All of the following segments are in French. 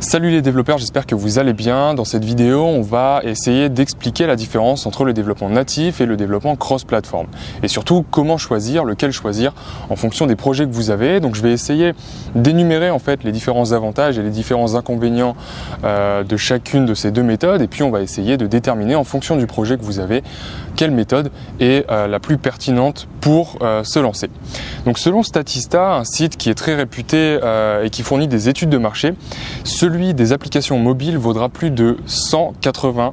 Salut les développeurs, j'espère que vous allez bien. Dans cette vidéo, on va essayer d'expliquer la différence entre le développement natif et le développement cross-platform. Et surtout, comment choisir, lequel choisir en fonction des projets que vous avez. Donc je vais essayer d'énumérer en fait les différents avantages et les différents inconvénients de chacune de ces deux méthodes. Et puis on va essayer de déterminer en fonction du projet que vous avez, quelle méthode est la plus pertinente pour se lancer. Donc selon Statista, un site qui est très réputé et qui fournit des études de marché, celui des applications mobiles vaudra plus de 190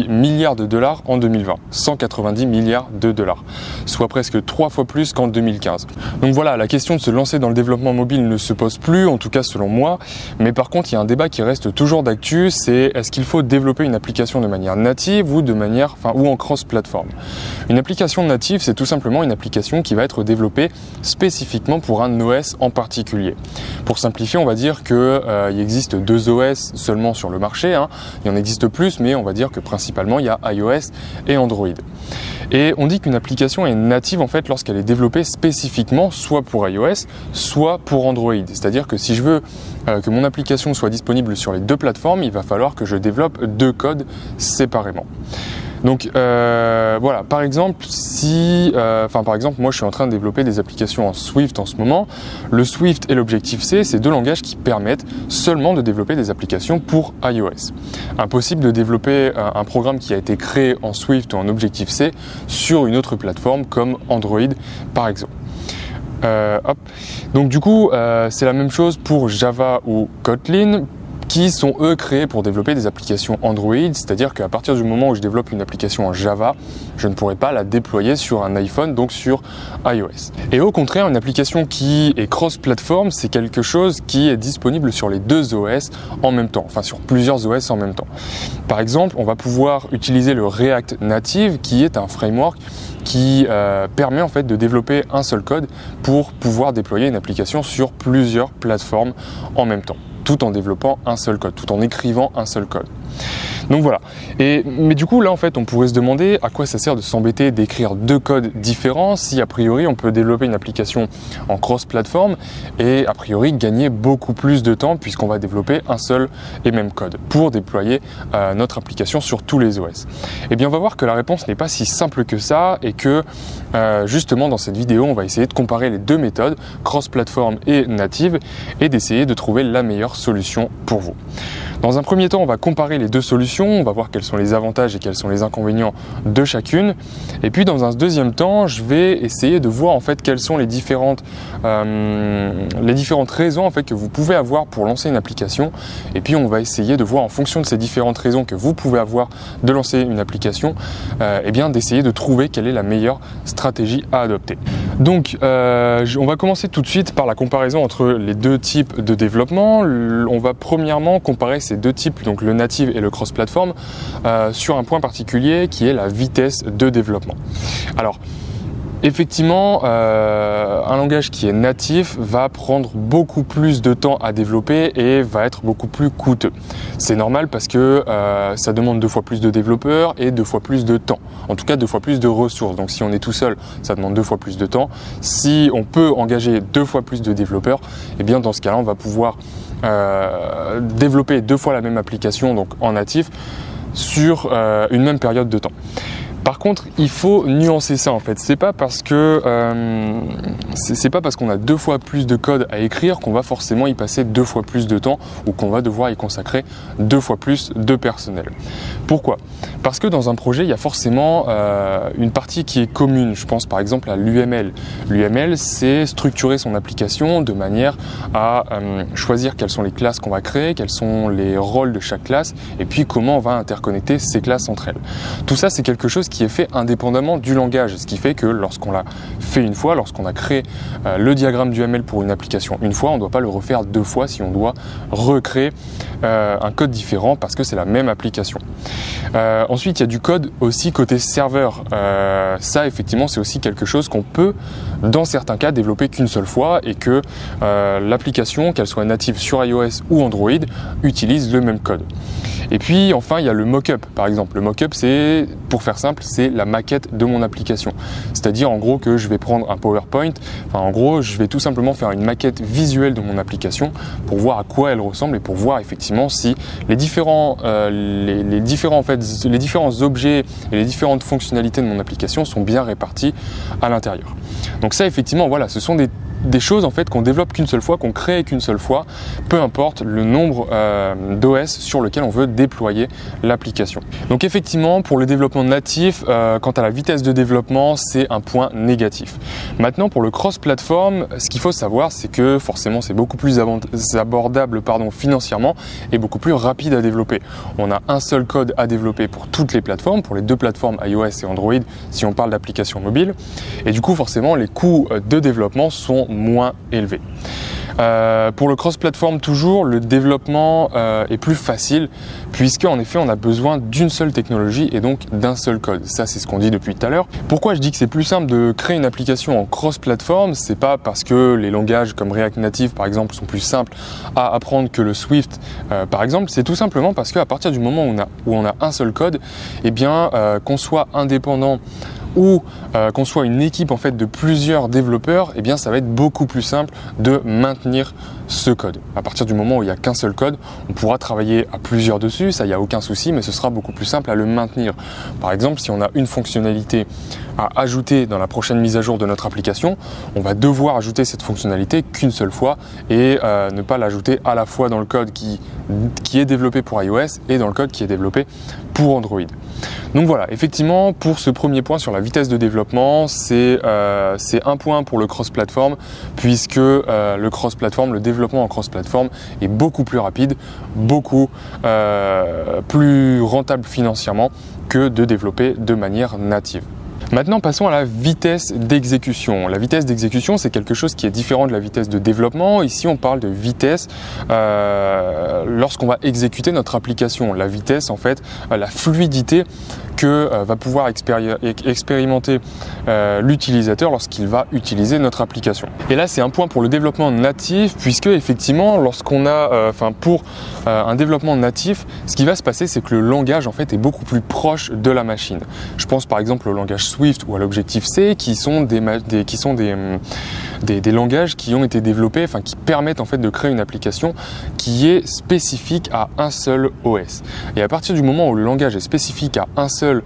milliards de dollars en 2020. 190 milliards de dollars, soit presque 3 fois plus qu'en 2015. Donc voilà, la question de se lancer dans le développement mobile ne se pose plus, en tout cas selon moi. Mais par contre, il y a un débat qui reste toujours d'actu, c'est est-ce qu'il faut développer une application de manière native ou ou en cross-platform. Une application native, c'est tout simplement une application qui va être développée spécifiquement pour un OS en particulier. Pour simplifier, on va dire qu'il existe deux OS seulement sur le marché. Il y en existe plus, mais on va dire que principalement il y a iOS et Android. Et on dit qu'une application est native en fait lorsqu'elle est développée spécifiquement soit pour iOS, soit pour Android. C'est-à-dire que si je veux que mon application soit disponible sur les deux plateformes, il va falloir que je développe deux codes séparément. Donc voilà, par exemple, moi je suis en train de développer des applications en Swift en ce moment. Le Swift et l'Objective-C, c'est deux langages qui permettent seulement de développer des applications pour iOS. Impossible de développer un programme qui a été créé en Swift ou en Objective-C sur une autre plateforme comme Android par exemple. Donc du coup, c'est la même chose pour Java ou Kotlin, qui sont eux créés pour développer des applications Android, c'est-à-dire qu'à partir du moment où je développe une application en Java, je ne pourrai pas la déployer sur un iPhone, donc sur iOS. Et au contraire, une application qui est cross-platform, c'est quelque chose qui est disponible sur les deux OS en même temps, enfin sur plusieurs OS en même temps. Par exemple, on va pouvoir utiliser le React Native, qui est un framework qui permet en fait de développer un seul code pour pouvoir déployer une application sur plusieurs plateformes en même temps, tout en développant un seul code, tout en écrivant un seul code. Donc voilà. Mais du coup là en fait on pourrait se demander à quoi ça sert de s'embêter d'écrire deux codes différents si a priori on peut développer une application en cross-platform et a priori gagner beaucoup plus de temps puisqu'on va développer un seul et même code pour déployer notre application sur tous les OS. Et bien on va voir que la réponse n'est pas si simple que ça et que justement dans cette vidéo on va essayer de comparer les deux méthodes, cross-platform et native, et d'essayer de trouver la meilleure solution pour vous. Dans un premier temps, on va comparer les deux solutions, on va voir quels sont les avantages et quels sont les inconvénients de chacune. Et puis dans un deuxième temps, je vais essayer de voir en fait quelles sont les différentes raisons en fait que vous pouvez avoir pour lancer une application. Et puis on va essayer de voir en fonction de ces différentes raisons que vous pouvez avoir de lancer une application, d'essayer de trouver quelle est la meilleure stratégie à adopter. Donc on va commencer tout de suite par la comparaison entre les deux types de développement. On va premièrement comparer ces deux types, donc le native et le cross-platform, sur un point particulier qui est la vitesse de développement. Alors, effectivement, un langage qui est natif va prendre beaucoup plus de temps à développer et va être beaucoup plus coûteux. C'est normal parce que ça demande 2 fois plus de développeurs et 2 fois plus de temps. En tout cas, 2 fois plus de ressources. Donc si on est tout seul, ça demande 2 fois plus de temps. Si on peut engager 2 fois plus de développeurs, eh bien dans ce cas-là, on va pouvoir développer 2 fois la même application, donc en natif, sur une même période de temps. Par contre, il faut nuancer ça en fait. C'est pas parce qu'on a 2 fois plus de code à écrire qu'on va forcément y passer 2 fois plus de temps ou qu'on va devoir y consacrer 2 fois plus de personnel. Pourquoi ? Parce que dans un projet, il y a forcément une partie qui est commune. Je pense par exemple à l'UML. L'UML, c'est structurer son application de manière à choisir quelles sont les classes qu'on va créer, quels sont les rôles de chaque classe et puis comment on va interconnecter ces classes entre elles. Tout ça, c'est quelque chose qui est fait indépendamment du langage, ce qui fait que lorsqu'on l'a fait une fois, lorsqu'on a créé le diagramme du UML pour une application une fois, on ne doit pas le refaire 2 fois si on doit recréer un code différent parce que c'est la même application. Ensuite, il y a du code aussi côté serveur. Ça, effectivement, c'est aussi quelque chose qu'on peut, dans certains cas, développer qu'une seule fois et que l'application, qu'elle soit native sur iOS ou Android, utilise le même code. Et puis enfin, il y a le mock-up par exemple. Le mock-up, c'est, pour faire simple, c'est la maquette de mon application. C'est-à-dire en gros que je vais prendre un PowerPoint, enfin en gros, je vais tout simplement faire une maquette visuelle de mon application pour voir à quoi elle ressemble et pour voir effectivement si les différents objets et les différentes fonctionnalités de mon application sont bien réparties à l'intérieur. Donc ça, effectivement, voilà, ce sont des choses en fait qu'on développe qu'une seule fois, qu'on crée qu'une seule fois, peu importe le nombre d'OS sur lequel on veut déployer l'application. Donc effectivement, pour le développement natif, quant à la vitesse de développement, c'est un point négatif. Maintenant, pour le cross-platform, ce qu'il faut savoir, c'est que forcément, c'est beaucoup plus abordable financièrement et beaucoup plus rapide à développer. On a un seul code à développer pour toutes les plateformes, pour les deux plateformes iOS et Android, si on parle d'applications mobiles. Et du coup, forcément, les coûts de développement sont moins élevés. Pour le cross-platform toujours, le développement est plus facile puisque en effet on a besoin d'une seule technologie et donc d'un seul code. Ça, c'est ce qu'on dit depuis tout à l'heure. Pourquoi je dis que c'est plus simple de créer une application en cross-platform? C'est pas parce que les langages comme React Native par exemple sont plus simples à apprendre que le Swift par exemple. C'est tout simplement parce qu'à partir du moment où on a un seul code, eh bien qu'on soit indépendant ou qu'on soit une équipe en fait de plusieurs développeurs, eh bien ça va être beaucoup plus simple de maintenir ce code. À partir du moment où il n'y a qu'un seul code, on pourra travailler à plusieurs dessus, ça il n'y a aucun souci, mais ce sera beaucoup plus simple à le maintenir. Par exemple, si on a une fonctionnalité à ajouter dans la prochaine mise à jour de notre application, on va devoir ajouter cette fonctionnalité qu'une seule fois et ne pas l'ajouter à la fois dans le code qui est développé pour iOS et dans le code qui est développé pour Android. Donc voilà, effectivement, pour ce premier point sur la vitesse de développement, c'est un point pour le cross-platform puisque le développement en cross-platform est beaucoup plus rapide, beaucoup plus rentable financièrement que de développer de manière native. Maintenant, passons à la vitesse d'exécution. La vitesse d'exécution, c'est quelque chose qui est différent de la vitesse de développement. Ici, on parle de vitesse lorsqu'on va exécuter notre application. La vitesse, en fait, la fluidité que va pouvoir expérimenter l'utilisateur lorsqu'il va utiliser notre application. Et là, c'est un point pour le développement natif, puisque effectivement, lorsqu'on a, pour un développement natif, ce qui va se passer, c'est que le langage en fait est beaucoup plus proche de la machine. Je pense par exemple au langage Swift ou à l'Objective-C, qui sont des langages qui ont été développés, qui permettent en fait de créer une application qui est spécifique à un seul OS. Et à partir du moment où le langage est spécifique à un seul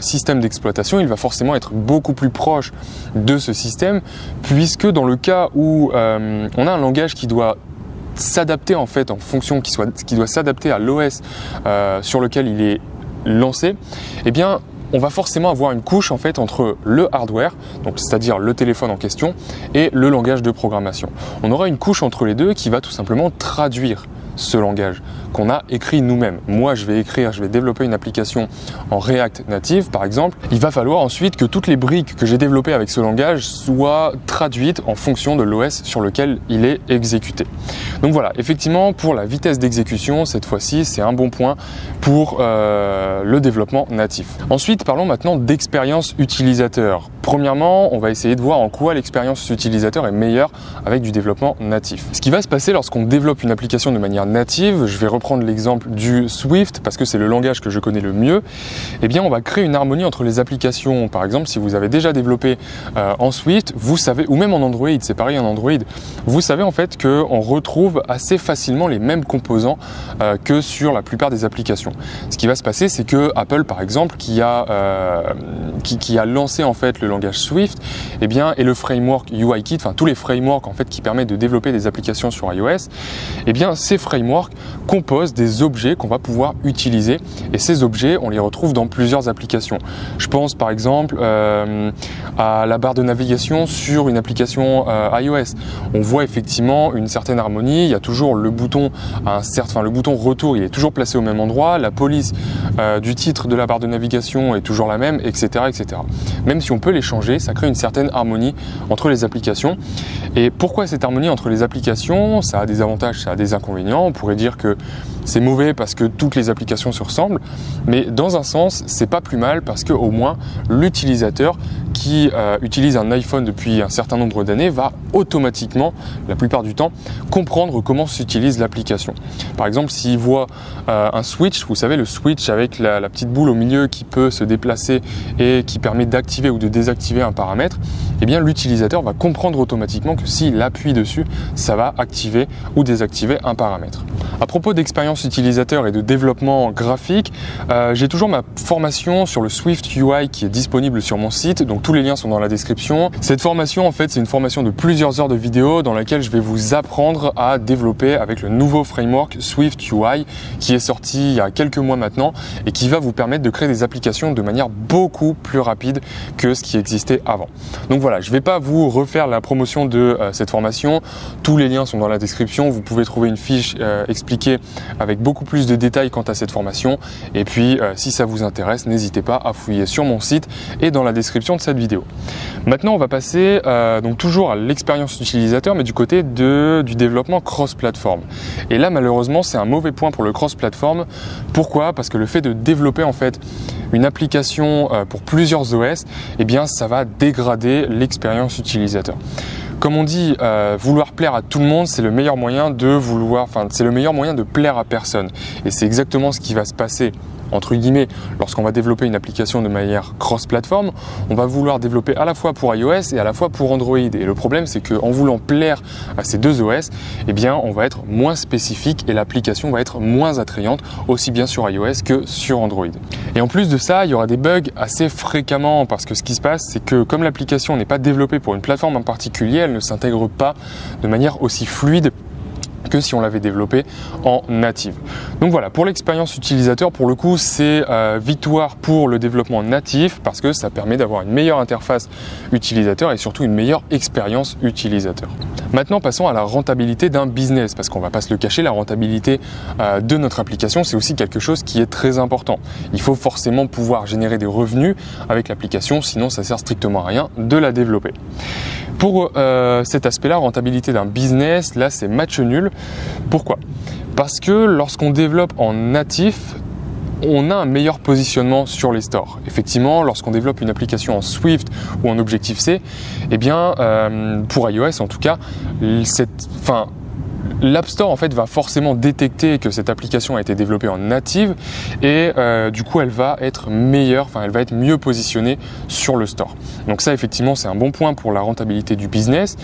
système d'exploitation, il va forcément être beaucoup plus proche de ce système, puisque dans le cas où on a un langage qui doit s'adapter en fait en fonction, qui doit s'adapter à l'OS sur lequel il est lancé, eh bien on va forcément avoir une couche en fait entre le hardware, donc c'est-à-dire le téléphone en question, et le langage de programmation. On aura une couche entre les deux qui va tout simplement traduire ce langage qu'on a écrit nous-mêmes. Moi, je vais développer une application en React Native, par exemple. Il va falloir ensuite que toutes les briques que j'ai développées avec ce langage soient traduites en fonction de l'OS sur lequel il est exécuté. Donc voilà, effectivement, pour la vitesse d'exécution, cette fois-ci, c'est un bon point pour le développement natif. Ensuite, parlons maintenant d'expérience utilisateur. Premièrement, on va essayer de voir en quoi l'expérience utilisateur est meilleure avec du développement natif. Ce qui va se passer lorsqu'on développe une application de manière native, je vais reprendre l'exemple du Swift parce que c'est le langage que je connais le mieux, eh bien on va créer une harmonie entre les applications. Par exemple, si vous avez déjà développé en Swift, vous savez, ou même en Android, c'est pareil en Android, vous savez en fait qu'on retrouve assez facilement les mêmes composants que sur la plupart des applications. Ce qui va se passer, c'est que Apple, par exemple, qui a lancé en fait le langage Swift, eh bien, et le framework UIKit, tous les frameworks en fait qui permettent de développer des applications sur iOS, eh bien ces frameworks composent des objets qu'on va pouvoir utiliser, et ces objets on les retrouve dans plusieurs applications. Je pense par exemple à la barre de navigation sur une application iOS. On voit effectivement une certaine harmonie, il y a toujours le bouton le bouton retour, il est toujours placé au même endroit, la police du titre de la barre de navigation est toujours la même, etc., etc. Même si on peut les changer, ça crée une certaine harmonie entre les applications. Et pourquoi cette harmonie entre les applications? Ça a des avantages, ça a des inconvénients. On pourrait dire que c'est mauvais parce que toutes les applications se ressemblent, mais dans un sens, c'est pas plus mal parce que au moins l'utilisateur qui utilise un iPhone depuis un certain nombre d'années va automatiquement, la plupart du temps, comprendre comment s'utilise l'application. Par exemple, s'il voit un switch, vous savez le switch avec la petite boule au milieu qui peut se déplacer et qui permet d'activer ou de désactiver un paramètre, eh bien l'utilisateur va comprendre automatiquement que s'il appuie dessus, ça va activer ou désactiver un paramètre. À propos d'expérience utilisateur et de développement graphique, j'ai toujours ma formation sur le Swift UI qui est disponible sur mon site, donc tous les liens sont dans la description. Cette formation, en fait, c'est une formation de plusieurs heures de vidéo dans laquelle je vais vous apprendre à développer avec le nouveau framework Swift UI qui est sorti il y a quelques mois maintenant et qui va vous permettre de créer des applications de manière beaucoup plus rapide que ce qui existait avant. Donc voilà, je ne vais pas vous refaire la promotion de cette formation. Tous les liens sont dans la description. Vous pouvez trouver une fiche expliquée avec beaucoup plus de détails quant à cette formation. Et puis, si ça vous intéresse, n'hésitez pas à fouiller sur mon site et dans la description de cette vidéo. Maintenant, on va passer donc toujours à l'expérience utilisateur, mais du côté du développement cross-platform. Et là, malheureusement, c'est un mauvais point pour le cross-platform. Pourquoi? Parce que le fait de développer en fait une application pour plusieurs OS, eh bien, ça va dégrader l'expérience utilisateur. Comme on dit, vouloir plaire à tout le monde, c'est le meilleur moyen c'est le meilleur moyen de plaire à personne. Et c'est exactement ce qui va se passer entre guillemets, lorsqu'on va développer une application de manière cross-platform, on va vouloir développer à la fois pour iOS et à la fois pour Android. Et le problème, c'est qu'en voulant plaire à ces deux OS, eh bien, on va être moins spécifique et l'application va être moins attrayante, aussi bien sur iOS que sur Android. Et en plus de ça, il y aura des bugs assez fréquemment parce que ce qui se passe, c'est que comme l'application n'est pas développée pour une plateforme en particulier, elle ne s'intègre pas de manière aussi fluide que si on l'avait développé en native. Donc voilà, pour l'expérience utilisateur, pour le coup, c'est victoire pour le développement natif parce que ça permet d'avoir une meilleure interface utilisateur et surtout une meilleure expérience utilisateur. Maintenant, passons à la rentabilité d'un business parce qu'on ne va pas se le cacher, la rentabilité de notre application, c'est aussi quelque chose qui est très important. Il faut forcément pouvoir générer des revenus avec l'application, sinon ça sert strictement à rien de la développer. Pour cet aspect-là, rentabilité d'un business, là c'est match nul. Pourquoi? Parce que lorsqu'on développe en natif, on a un meilleur positionnement sur les stores. Effectivement, lorsqu'on développe une application en Swift ou en Objective-C, eh bien, pour iOS en tout cas, l'App Store en fait va forcément détecter que cette application a été développée en native et du coup elle va être meilleure, elle va être mieux positionnée sur le store. Donc ça effectivement c'est un bon point pour la rentabilité du business.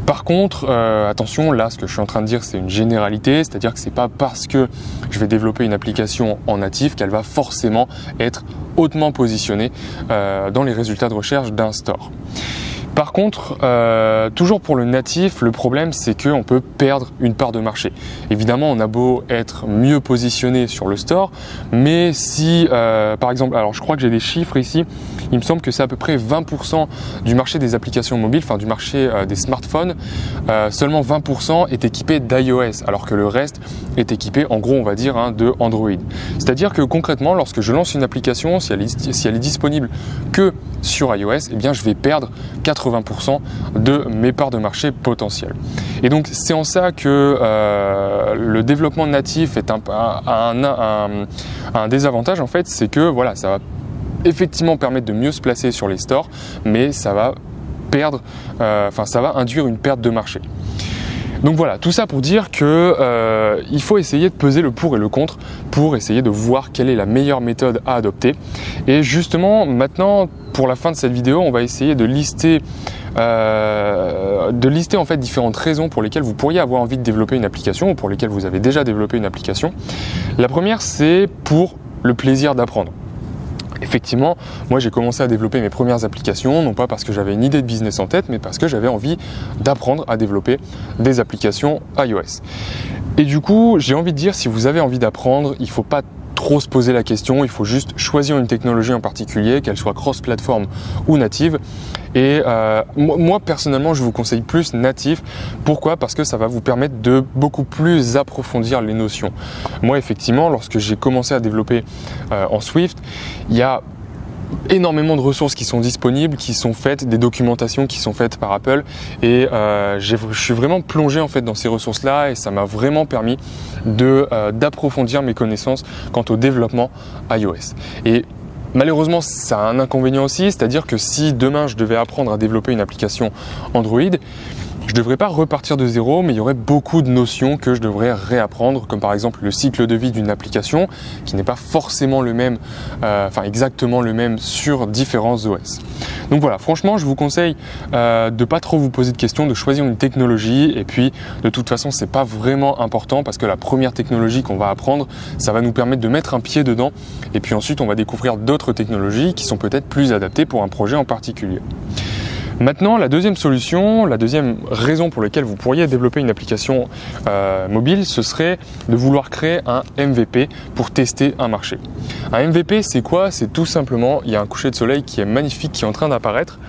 Par contre, attention, là ce que je suis en train de dire c'est une généralité, c'est-à-dire que c'est pas parce que je vais développer une application en natif qu'elle va forcément être hautement positionnée dans les résultats de recherche d'un store. Par contre, toujours pour le natif, le problème c'est qu'on peut perdre une part de marché. Évidemment, on a beau être mieux positionné sur le store, mais si, par exemple, alors je crois que j'ai des chiffres ici, il me semble que c'est à peu près 20% du marché des applications mobiles, du marché des smartphones, seulement 20% est équipé d'iOS, alors que le reste est équipé, en gros, on va dire, de Android. C'est-à-dire que concrètement, lorsque je lance une application, si elle est disponible que sur iOS, eh bien, je vais perdre 80% de mes parts de marché potentielles. Et donc, c'est en ça que le développement natif est un désavantage, en fait, c'est que voilà, ça va effectivement permettre de mieux se placer sur les stores, mais ça va ça va induire une perte de marché. Donc voilà, tout ça pour dire que il faut essayer de peser le pour et le contre pour essayer de voir quelle est la meilleure méthode à adopter. Et justement, maintenant, pour la fin de cette vidéo, on va essayer de lister en fait différentes raisons pour lesquelles vous pourriez avoir envie de développer une application ou pour lesquelles vous avez déjà développé une application. La première, c'est pour le plaisir d'apprendre. Effectivement, moi j'ai commencé à développer mes premières applications, non pas parce que j'avais une idée de business en tête, mais parce que j'avais envie d'apprendre à développer des applications iOS. Et du coup, j'ai envie de dire, si vous avez envie d'apprendre, il ne faut pas trop se poser la question, il faut juste choisir une technologie en particulier, qu'elle soit cross-platform ou native. Et moi personnellement, je vous conseille plus natif. Pourquoi? Parce que ça va vous permettre de beaucoup plus approfondir les notions. Moi effectivement, lorsque j'ai commencé à développer en Swift, il y a énormément de ressources qui sont disponibles, qui sont faites, des documentations qui sont faites par Apple, et je suis vraiment plongé en fait dans ces ressources-là, et ça m'a vraiment permis d'approfondir mes connaissances quant au développement iOS. Et malheureusement, ça a un inconvénient aussi, c'est-à-dire que si demain je devais apprendre à développer une application Android, je ne devrais pas repartir de zéro, mais il y aurait beaucoup de notions que je devrais réapprendre, comme par exemple le cycle de vie d'une application, qui n'est pas forcément le même, exactement le même sur différents OS. Donc voilà, franchement, je vous conseille de ne pas trop vous poser de questions, de choisir une technologie, et puis de toute façon, c'est pas vraiment important parce que la première technologie qu'on va apprendre, ça va nous permettre de mettre un pied dedans, et puis ensuite, on va découvrir d'autres technologies qui sont peut-être plus adaptées pour un projet en particulier. Maintenant, la deuxième solution, la deuxième raison pour laquelle vous pourriez développer une application mobile, ce serait de vouloir créer un MVP pour tester un marché. Un MVP, c'est quoi? C'est tout simplement, il y a un coucher de soleil qui est magnifique, qui est en train d'apparaître.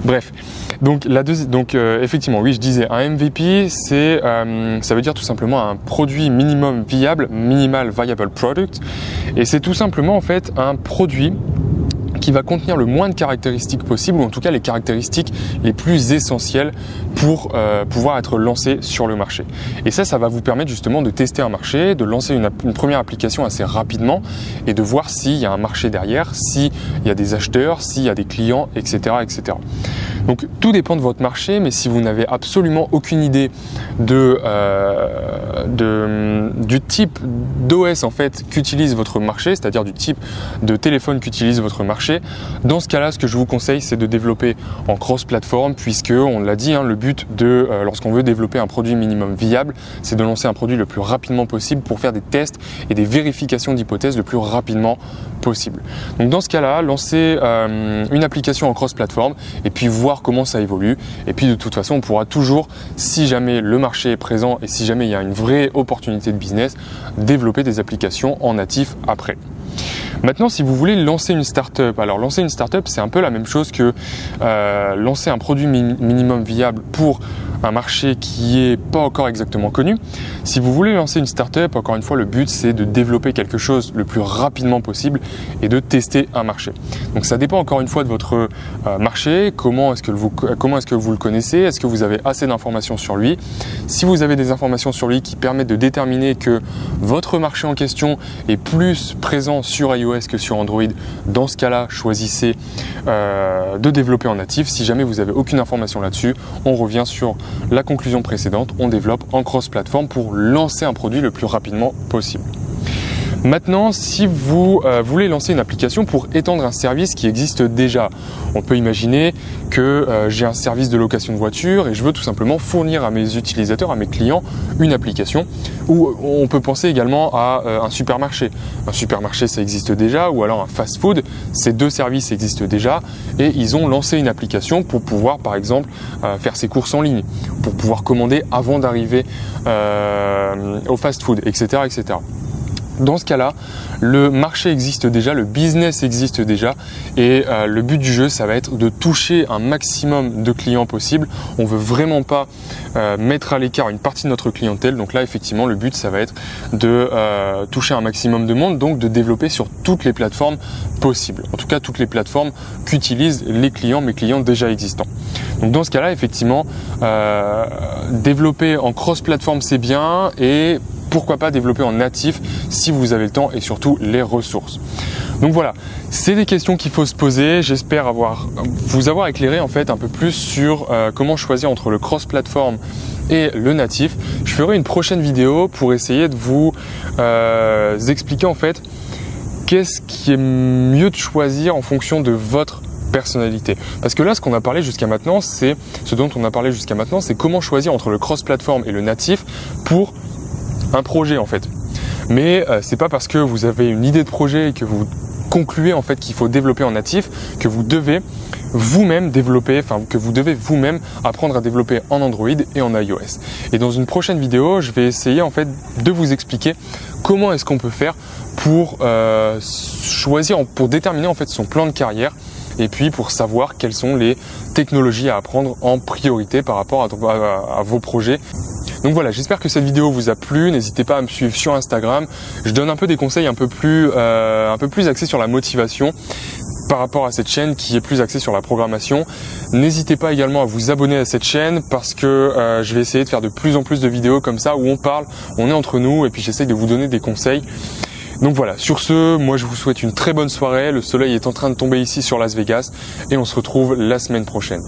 Bref, donc effectivement, oui, je disais, un MVP, ça veut dire tout simplement un produit minimum viable, minimal viable product, et c'est tout simplement en fait un produit qui va contenir le moins de caractéristiques possibles, ou en tout cas les caractéristiques les plus essentielles pour pouvoir être lancé sur le marché. Et ça va vous permettre justement de tester un marché, de lancer une première application assez rapidement et de voir s'il y a un marché derrière, s'il y a des acheteurs, s'il y a des clients, etc., etc. Donc tout dépend de votre marché, mais si vous n'avez absolument aucune idée du type d'OS en fait qu'utilise votre marché, c'est-à-dire du type de téléphone qu'utilise votre marché, dans ce cas-là, ce que je vous conseille, c'est de développer en cross-platform, puisque on l'a dit, le but lorsqu'on veut développer un produit minimum viable, c'est de lancer un produit le plus rapidement possible pour faire des tests et des vérifications d'hypothèses le plus rapidement possible. Donc dans ce cas-là, lancer une application en cross-platform et puis voir comment ça évolue. Et puis de toute façon, on pourra toujours, si jamais le marché est présent et si jamais il y a une vraie opportunité de business, développer des applications en natif après. Maintenant, si vous voulez lancer une startup, alors lancer une startup, c'est un peu la même chose que lancer un produit minimum viable pour un marché qui est pas encore exactement connu. Si vous voulez lancer une startup, encore une fois, le but c'est de développer quelque chose le plus rapidement possible et de tester un marché. Donc ça dépend encore une fois de votre marché, comment est-ce que vous le connaissez, est-ce que vous avez assez d'informations sur lui. Si vous avez des informations sur lui qui permettent de déterminer que votre marché en question est plus présent sur iOS que sur Android, dans ce cas-là, choisissez de développer en natif. Si jamais vous n'avez aucune information là-dessus, on revient sur la conclusion précédente, on développe en cross-platform pour lancer un produit le plus rapidement possible. Maintenant, si vous voulez lancer une application pour étendre un service qui existe déjà, on peut imaginer que j'ai un service de location de voiture et je veux tout simplement fournir à mes utilisateurs, à mes clients, une application. Ou on peut penser également à un supermarché. Un supermarché, ça existe déjà, ou alors un fast-food. Ces deux services existent déjà et ils ont lancé une application pour pouvoir, par exemple, faire ses courses en ligne, pour pouvoir commander avant d'arriver au fast-food, etc., etc. Dans ce cas-là, le marché existe déjà, le business existe déjà et le but du jeu, ça va être de toucher un maximum de clients possible. On ne veut vraiment pas mettre à l'écart une partie de notre clientèle. Donc là, effectivement, le but, ça va être de toucher un maximum de monde, donc de développer sur toutes les plateformes possibles. En tout cas, toutes les plateformes qu'utilisent mes clients déjà existants. Donc dans ce cas-là, effectivement, développer en cross-platform, c'est bien et pourquoi pas développer en natif si vous avez le temps et surtout les ressources. Donc voilà, c'est des questions qu'il faut se poser. J'espère vous avoir éclairé en fait un peu plus sur comment choisir entre le cross-platform et le natif. Je ferai une prochaine vidéo pour essayer de vous expliquer en fait qu'est-ce qui est mieux de choisir en fonction de votre personnalité. Parce que là, ce dont on a parlé jusqu'à maintenant, c'est comment choisir entre le cross-platform et le natif pour un projet en fait. Mais c'est pas parce que vous avez une idée de projet et que vous concluez en fait qu'il faut développer en natif que vous devez vous-même apprendre à développer en Android et en iOS. Et dans une prochaine vidéo, je vais essayer en fait de vous expliquer comment est-ce qu'on peut faire pour déterminer en fait son plan de carrière et puis pour savoir quelles sont les technologies à apprendre en priorité par rapport à vos projets. Donc voilà, j'espère que cette vidéo vous a plu. N'hésitez pas à me suivre sur Instagram. Je donne un peu des conseils un peu plus axés sur la motivation. par rapport à cette chaîne qui est plus axée sur la programmation. N'hésitez pas également à vous abonner à cette chaîne parce que je vais essayer de faire de plus en plus de vidéos comme ça où on parle, on est entre nous et puis j'essaye de vous donner des conseils. Donc voilà, sur ce, moi je vous souhaite une très bonne soirée. Le soleil est en train de tomber ici sur Las Vegas et on se retrouve la semaine prochaine.